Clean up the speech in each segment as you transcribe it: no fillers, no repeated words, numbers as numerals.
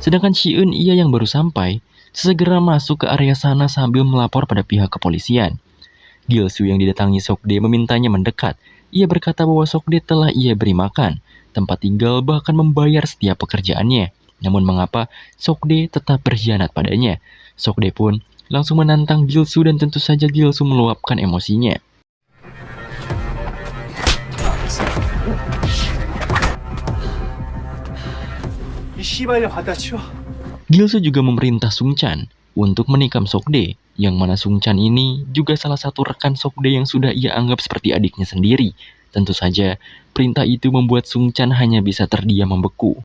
Sedangkan Shiun, ia yang baru sampai, segera masuk ke area sana sambil melapor pada pihak kepolisian. Gilsu yang didatangi Sokde memintanya mendekat. Ia berkata bahwa Sokde telah ia beri makan, tempat tinggal, bahkan membayar setiap pekerjaannya. Namun mengapa Sokde tetap berkhianat padanya? Sokde pun langsung menantang Gilsu dan tentu saja Gilsu meluapkan emosinya. Gilsu juga memerintah Sungchan untuk menikam Sokde, yang mana Sungchan ini juga salah satu rekan Sokde yang sudah ia anggap seperti adiknya sendiri. Tentu saja, perintah itu membuat Sungchan hanya bisa terdiam membeku.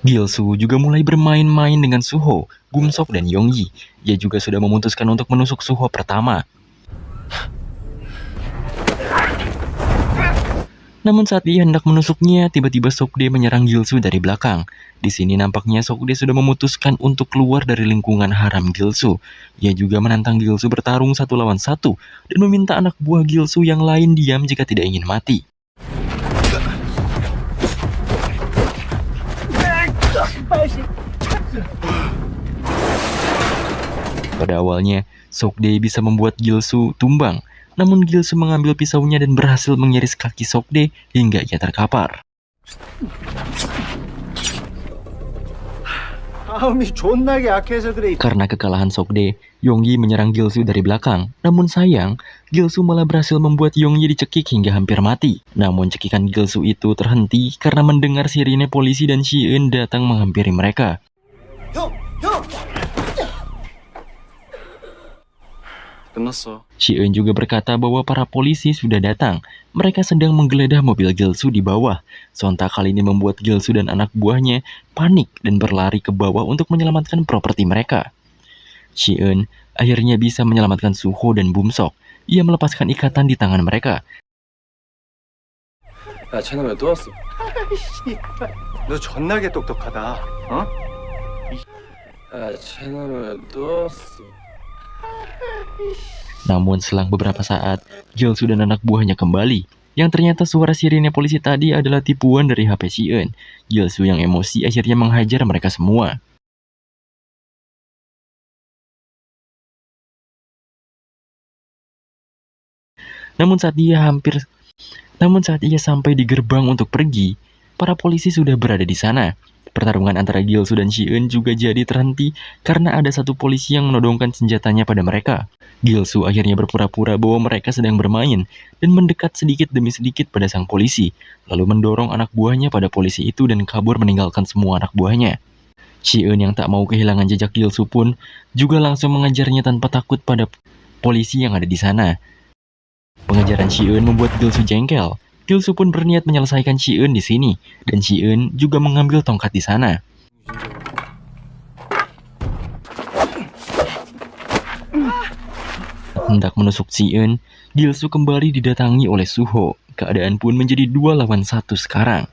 Gilsu juga mulai bermain-main dengan Suho, Bumsok, dan Yongyi. Ia juga sudah memutuskan untuk menusuk Suho pertama. Namun saat ia hendak menusuknya, tiba-tiba Sokde menyerang Gilsu dari belakang. Di sini nampaknya Sokde sudah memutuskan untuk keluar dari lingkungan haram Gilsu. Ia juga menantang Gilsu bertarung 1 lawan 1 dan meminta anak buah Gilsu yang lain diam jika tidak ingin mati. Pada awalnya, Sokde bisa membuat Gilsu tumbang. Namun Gilsu mengambil pisaunya dan berhasil mengiris kaki Sokde hingga ia terkapar. Karena kekalahan Sokde, Yongyi menyerang Gilsu dari belakang. Namun sayang, Gilsu malah berhasil membuat Yongyi dicekik hingga hampir mati. Namun cekikan Gilsu itu terhenti karena mendengar sirine polisi dan Shiun datang menghampiri mereka. Shiun juga berkata bahwa para polisi sudah datang. Mereka sedang menggeledah mobil Gilsu di bawah. Sontak hal ini membuat Gilsu dan anak buahnya panik dan berlari ke bawah untuk menyelamatkan properti mereka. Shiun akhirnya bisa menyelamatkan Suho dan Bumsok. Ia melepaskan ikatan di tangan mereka. 너 존나게 똑똑하다. 어? Namun selang beberapa saat, Gilsu dan anak buahnya kembali. Yang ternyata suara sirine polisi tadi adalah tipuan dari HP Shiun. Gilsu yang emosi akhirnya menghajar mereka semua. Namun saat ia sampai di gerbang untuk pergi, para polisi sudah berada di sana. Pertarungan antara Gilsu dan Shiun juga jadi terhenti karena ada satu polisi yang menodongkan senjatanya pada mereka. Gilsu akhirnya berpura-pura bahwa mereka sedang bermain dan mendekat sedikit demi sedikit pada sang polisi, lalu mendorong anak buahnya pada polisi itu dan kabur meninggalkan semua anak buahnya. Shiun yang tak mau kehilangan jejak Gilsu pun juga langsung mengejarnya tanpa takut pada polisi yang ada di sana. Pengejaran Shiun membuat Gilsu jengkel. Gilsu pun berniat menyelesaikan Shiun di sini, dan Shiun juga mengambil tongkat di sana. Hendak menusuk Shiun, Gilsu kembali didatangi oleh Suho. Keadaan pun menjadi 2 lawan 1 sekarang.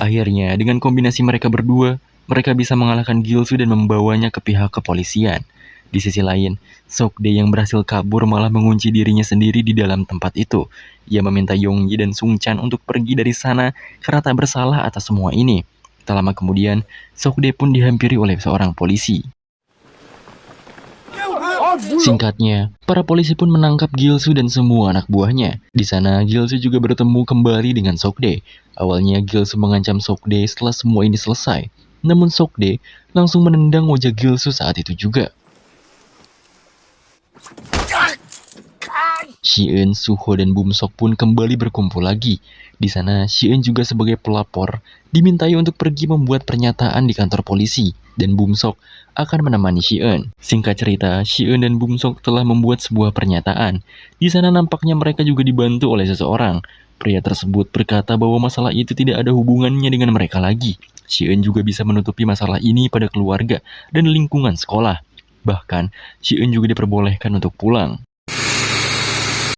Akhirnya, dengan kombinasi mereka berdua, mereka bisa mengalahkan Gilsu dan membawanya ke pihak kepolisian. Di sisi lain, Sokde yang berhasil kabur malah mengunci dirinya sendiri di dalam tempat itu. Ia meminta Yongyi dan Sungchan untuk pergi dari sana karena tak bersalah atas semua ini. Tak lama kemudian, Sokde pun dihampiri oleh seorang polisi. Singkatnya, para polisi pun menangkap Gilsu dan semua anak buahnya. Di sana, Gilsu juga bertemu kembali dengan Sokde. Awalnya, Gilsu mengancam Sokde setelah semua ini selesai. Namun Sokde langsung menendang wajah Gilsu saat itu juga. Shiun, Suho, dan Bumsok pun kembali berkumpul lagi. Di sana, Shiun juga sebagai pelapor dimintai untuk pergi membuat pernyataan di kantor polisi, dan Bumsok akan menemani Shiun. Singkat cerita, Shiun dan Bumsok telah membuat sebuah pernyataan. Di sana nampaknya mereka juga dibantu oleh seseorang. Pria tersebut berkata bahwa masalah itu tidak ada hubungannya dengan mereka lagi. Shiun juga bisa menutupi masalah ini pada keluarga dan lingkungan sekolah. Bahkan, Shi-eun juga diperbolehkan untuk pulang.